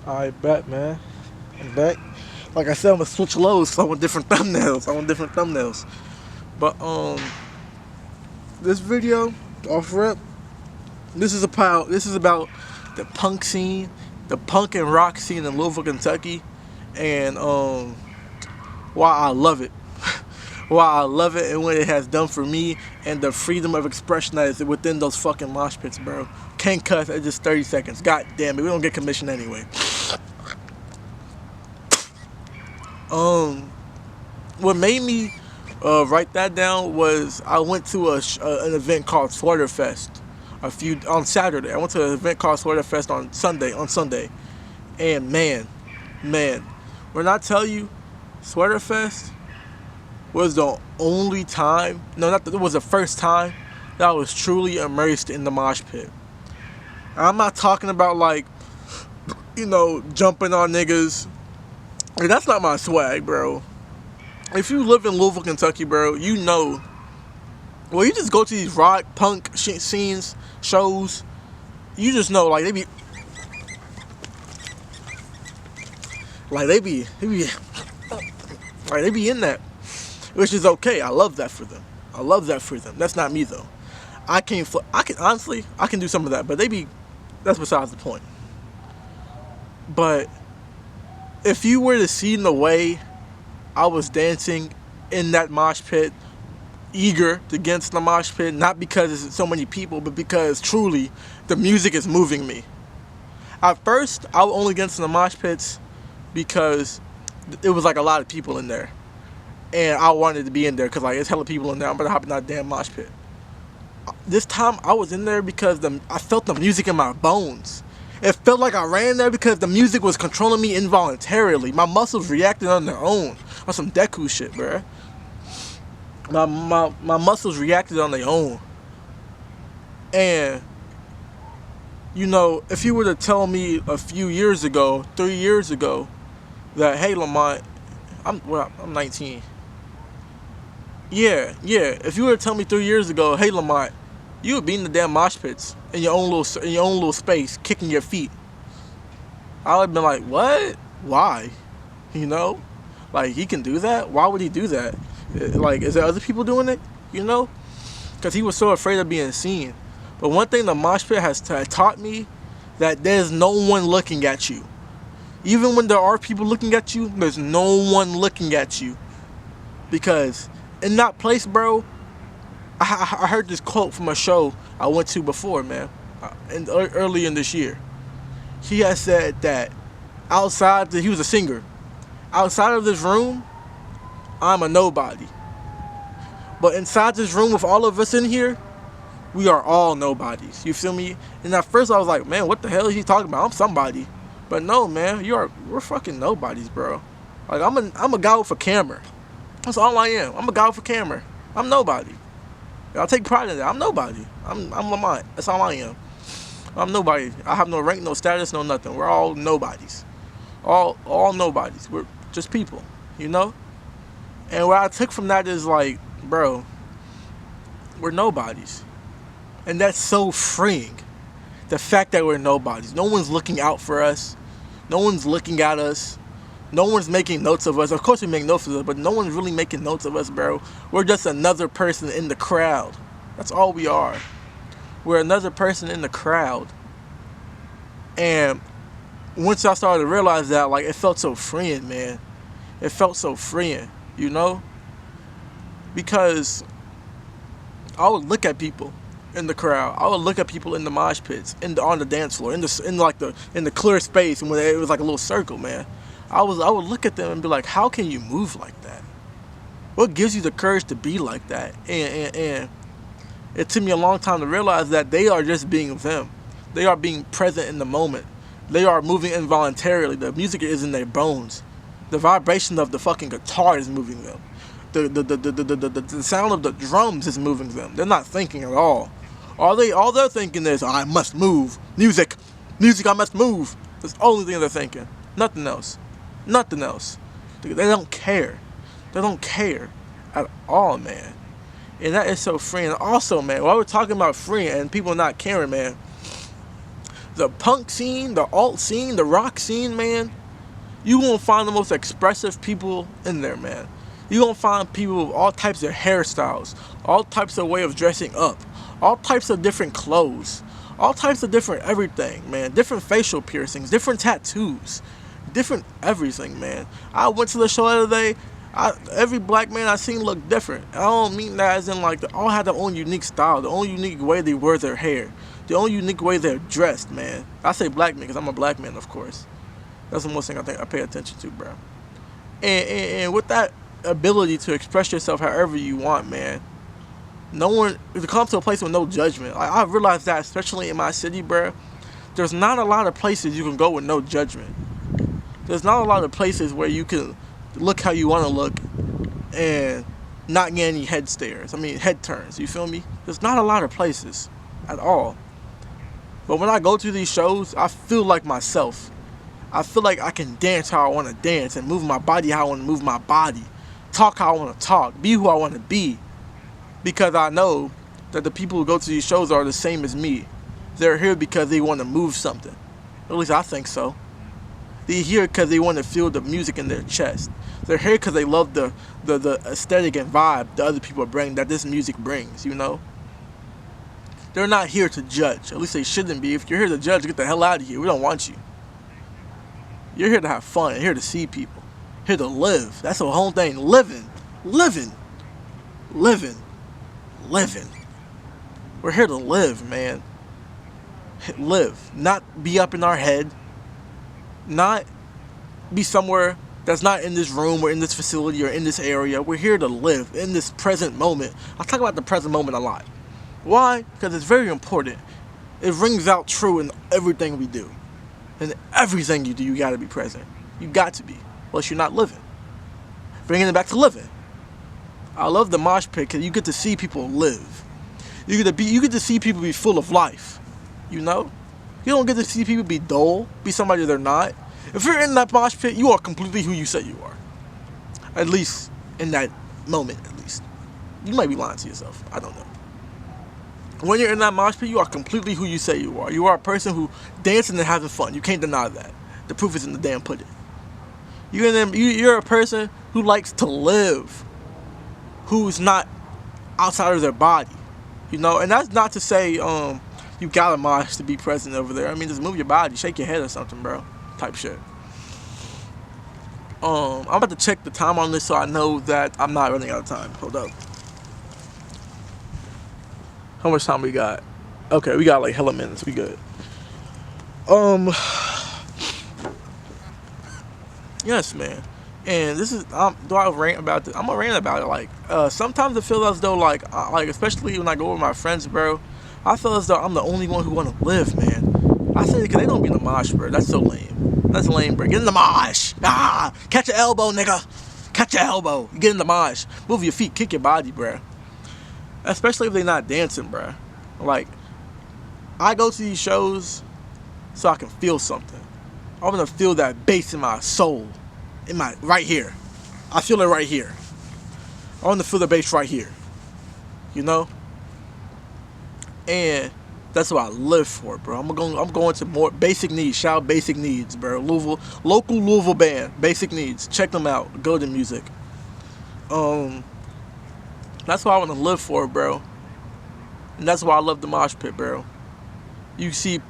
I bet, man. I'm back. Like I said, I'm gonna switch lows, so I want different thumbnails. But this video, off rip, this is about the punk scene, the punk and rock scene in Louisville, Kentucky, and why I love it. Why I love it and what it has done for me and the freedom of expression that is within those fucking mosh pits, bro. Can't cuss at just 30 seconds. God damn it, we don't get commission anyway. Um, what made me write that down was I went to an event called Sweater Fest on Saturday. I went to an event called Sweater Fest on Sunday, and man, when I tell you, Sweater Fest was the only time, no, not it was the first time that I was truly immersed in the mosh pit. I'm not talking about like, jumping on niggas. Like, that's not my swag, bro. If you live in Louisville, Kentucky, bro, you know. Well, you just go to these rock, punk scenes, shows. You just know, like they be in that, which is okay. I love that for them. That's not me though. I can honestly, I can do some of that, but that's besides the point. But if you were to see the way I was dancing in that mosh pit, eager to get into the mosh pit, not because there's so many people, but because truly the music is moving me. At first, I would only get into the mosh pits because it was like a lot of people in there. And I wanted to be in there because like it's hella people in there. I'm gonna hop in that damn mosh pit. This time I was in there because I felt the music in my bones. It felt like I ran there because the music was controlling me involuntarily. My muscles reacted on their own. On some Deku shit, bruh. My muscles reacted on their own. And, if you were to tell me a few years ago, 3 years ago, that, hey, Lamont, I'm 19. Yeah. If you were to tell me 3 years ago, hey, Lamont, you would be in the damn mosh pits in your own little space, kicking your feet. I would have been like, what? Why? Like, he can do that? Why would he do that? Like, is there other people doing it? Because he was so afraid of being seen. But one thing the mosh pit has taught me, that there's no one looking at you. Even when there are people looking at you, there's no one looking at you. Because in that place, bro, I heard this quote from a show I went to before, man, early in this year. He had said that he was a singer. Outside of this room, I'm a nobody. But inside this room with all of us in here, we are all nobodies. You feel me? And at first I was like, man, what the hell is he talking about? I'm somebody. But no, man, we're fucking nobodies, bro. Like, I'm a guy with a camera. That's all I am. I'm a guy with a camera. I'm nobody. I'll take pride in that. I'm nobody. I'm Lamont. That's all I am. I'm nobody. I have no rank, no status, no nothing. We're all nobodies. All nobodies. We're just people, And what I took from that is like, bro, we're nobodies. And that's so freeing. The fact that we're nobodies. No one's looking out for us. No one's looking at us. No one's making notes of us. Of course we make notes of us, but no one's really making notes of us, bro. We're just another person in the crowd. That's all we are. We're another person in the crowd. And once I started to realize that, like, it felt so freeing, man. It felt so freeing, Because I would look at people in the crowd. I would look at people in the mosh pits, on the dance floor, in the clear space, and when it was like a little circle, man. I would look at them and be like, how can you move like that? What gives you the courage to be like that? And it took me a long time to realize that they are just being them. They are being present in the moment. They are moving involuntarily. The music is in their bones. The vibration of the fucking guitar is moving them. The sound of the drums is moving them. They're not thinking at all. All they're thinking is, I must move. Music, I must move. That's the only thing they're thinking. Nothing else. They don't care. They don't care at all, man. And that is so freeing. Also, man, while we're talking about freeing and people not caring, man, the punk scene, the alt scene, the rock scene, man, you gonna find the most expressive people in there, man. You gonna find people with all types of hairstyles, all types of way of dressing up, all types of different clothes, all types of different everything, man. Different facial piercings, different tattoos, different everything, man. I went to the show the other day. Every black man I seen looked different. I don't mean that as in like they all have their own unique style, their own unique way they wear their hair, their own unique way they're dressed, man. I say black man because I'm a black man, of course. That's the most thing I think I pay attention to, bro. And with that ability to express yourself however you want, man, no one to come to a place with no judgment. Like, I realized that, especially in my city, bro. There's not a lot of places you can go with no judgment. There's not a lot of places where you can look how you want to look and not get any head turns. You feel me? There's not a lot of places at all. But when I go to these shows, I feel like myself. I feel like I can dance how I want to dance and move my body how I want to move my body. Talk how I want to talk. Be who I want to be. Because I know that the people who go to these shows are the same as me. They're here because they want to move something. At least I think so. They're here because they want to feel the music in their chest. They're here because they love the aesthetic and vibe the other people bring, that this music brings, you know? They're not here to judge. At least they shouldn't be. If you're here to judge, get the hell out of here. We don't want you. You're here to have fun. You're here to see people. Here to live. That's the whole thing. Living. Living. Living. Living. We're here to live, man. Live. Not be up in our head. Not be somewhere that's not in this room or in this facility or in this area. We're here to live in this present moment. I talk about the present moment a lot. Why? Because it's very important. It rings out true in everything we do. In everything you do, you got to be present. You got to be. Unless you're not living. Bringing it back to living. I love the mosh pit because you get to see people live. You get to see people be full of life. You know? You don't get to see people be dull, be somebody they're not. If you're in that mosh pit, you are completely who you say you are. At least in that moment, at least. You might be lying to yourself. I don't know. When you're in that mosh pit, you are completely who you say you are. You are a person who dancing and having fun. You can't deny that. The proof is in the damn pudding. You're a person who likes to live, who's not outside of their body. You know, and that's not to say you got a mosh to be present over there. I mean, just move your body, shake your head or something, bro. Type shit. I'm about to check the time on this so I know that I'm not running out of time. Hold up. How much time we got? Okay, we got like hella minutes. We good. Yes, man. And this is, do I rant about this? I'm gonna rant about it. Like, sometimes it feels as though, like, especially when I go with my friends, bro, I feel as though I'm the only one who wanna live, man. I say it because they don't be in the mosh, bro. That's so lame. That's lame, bro. Get in the mosh. Catch your elbow, nigga. Catch your elbow. Get in the mosh. Move your feet. Kick your body, bro. Especially if they're not dancing, bro. Like, I go to these shows so I can feel something. I want to feel that bass in my soul. Right here. I feel it right here. I want to feel the bass right here. You know? And that's what I live for, bro. I'm going to more Basic Needs. Shout out Basic Needs, bro. Local Louisville band. Basic Needs. Check them out. Go to music. That's what I want to live for, bro. And that's why I love the mosh pit, bro. You see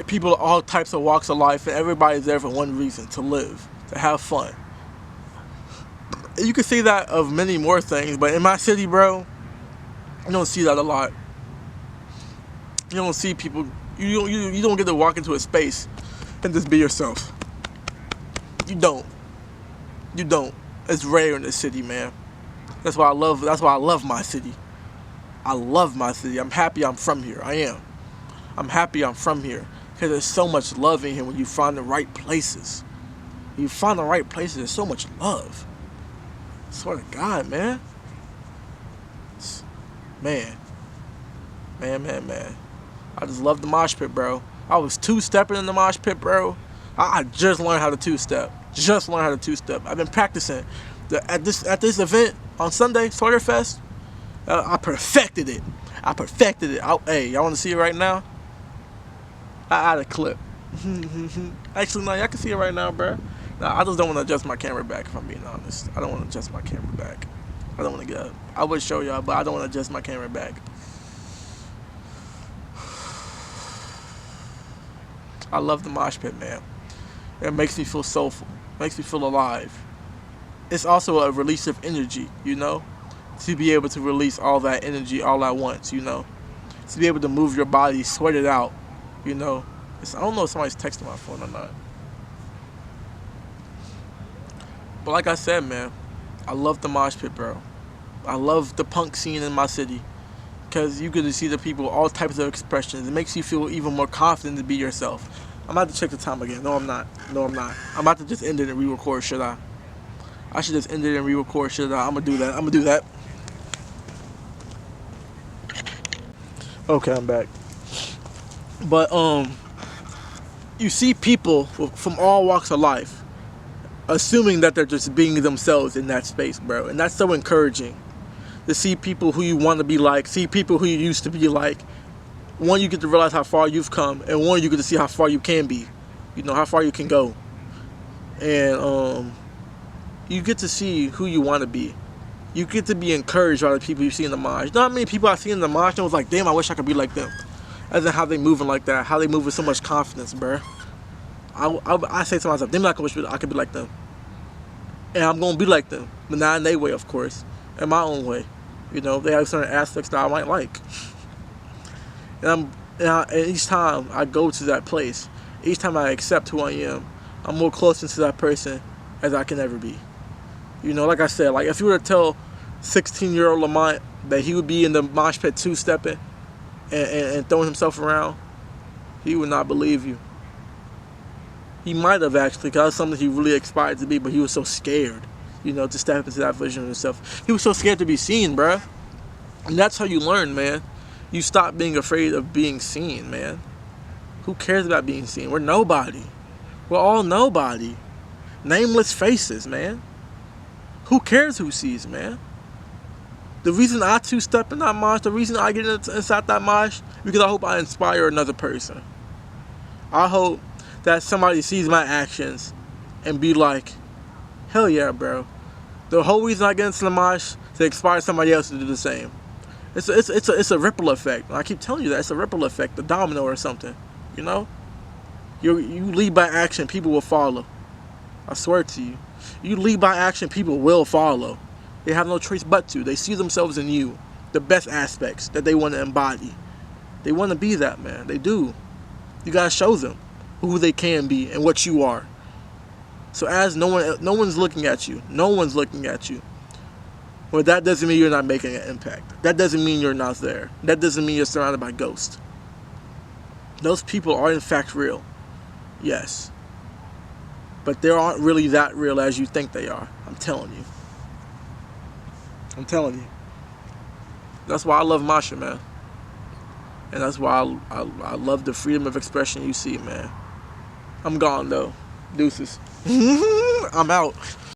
people of all types of walks of life, and everybody's there for one reason: to live, to have fun. You can see that of many more things, but in my city, bro, you don't see that a lot. You don't see people. You don't get to walk into a space and just be yourself. You don't. It's rare in the city, man. That's why I love my city. I love my city. I'm happy I'm from here. I am. I'm happy I'm from here. Because there's so much love in here when you find the right places. When you find the right places, there's so much love. I swear to God, man. Man. I just love the mosh pit, bro. I was two-stepping in the mosh pit, bro. I just learned how to two-step. I've been practicing. At this event on Sunday, Sawyer Fest, I perfected it. Hey, y'all want to see it right now? I had a clip. Actually, no, y'all can see it right now, bro. Nah, I just don't want to adjust my camera back, if I'm being honest. I don't want to adjust my camera back. I don't want to get up. I would show y'all, but I don't want to adjust my camera back. I love the mosh pit, man. It makes me feel soulful. Makes me feel alive. It's also a release of energy, you know? To be able to release all that energy all at once, you know? To be able to move your body, sweat it out, you know? I don't know if somebody's texting my phone or not. But like I said, man, I love the mosh pit, bro. I love the punk scene in my city. Because you get to see the people, all types of expressions. It makes you feel even more confident to be yourself. I'm about to check the time again. No, I'm not. No, I'm not. I'm about to just end it and re-record, should I? I should just end it and re-record, should I? I'm going to do that. I'm going to do that. Okay, I'm back. But, you see people from all walks of life assuming that they're just being themselves in that space, bro. And that's so encouraging. To see people who you want to be like, see people who you used to be like. One, you get to realize how far you've come, and one, you get to see how far you can be. You know, how far you can go. And you get to see who you want to be. You get to be encouraged by the people you see in the mosh. You know how many people I see in the mosh and I was like, damn, I wish I could be like them. As in how they moving like that, how they move with so much confidence, bro. I say to myself, damn, I wish I could be like them. And I'm going to be like them, but not in their way, of course. In my own way. You know, they have certain aspects that I might like. And each time I go to that place, each time I accept who I am, I'm more closer to that person as I can ever be. You know, like I said, like if you were to tell 16-year-old Lamont that he would be in the mosh pit two-stepping and throwing himself around, he would not believe you. He might have actually, because that's something he really aspired to be, but he was so scared, you know, to step into that vision of himself. He was so scared to be seen, bruh. And that's how you learn, man. You stop being afraid of being seen, man. Who cares about being seen? We're nobody. We're all nobody. Nameless faces, man. Who cares who sees, man? The reason I two-step in that mosh, the reason I get inside that mosh, because I hope I inspire another person. I hope that somebody sees my actions and be like, hell yeah, bro. The whole reason I get into the mosh is to inspire somebody else to do the same. It's a ripple effect. I keep telling you that. It's a ripple effect, a domino or something. You know? You lead by action, people will follow. I swear to you. You lead by action, people will follow. They have no choice but to. They see themselves in you. The best aspects that they want to embody. They want to be that, man. They do. You gotta show them who they can be and what you are. So as no one's looking at you. No one's looking at you. Well, that doesn't mean you're not making an impact. That doesn't mean you're not there. That doesn't mean you're surrounded by ghosts. Those people are in fact real. Yes. But they aren't really that real as you think they are. I'm telling you. I'm telling you. That's why I love Masha, man. And that's why I love the freedom of expression you see, man. I'm gone, though. Deuces. I'm out.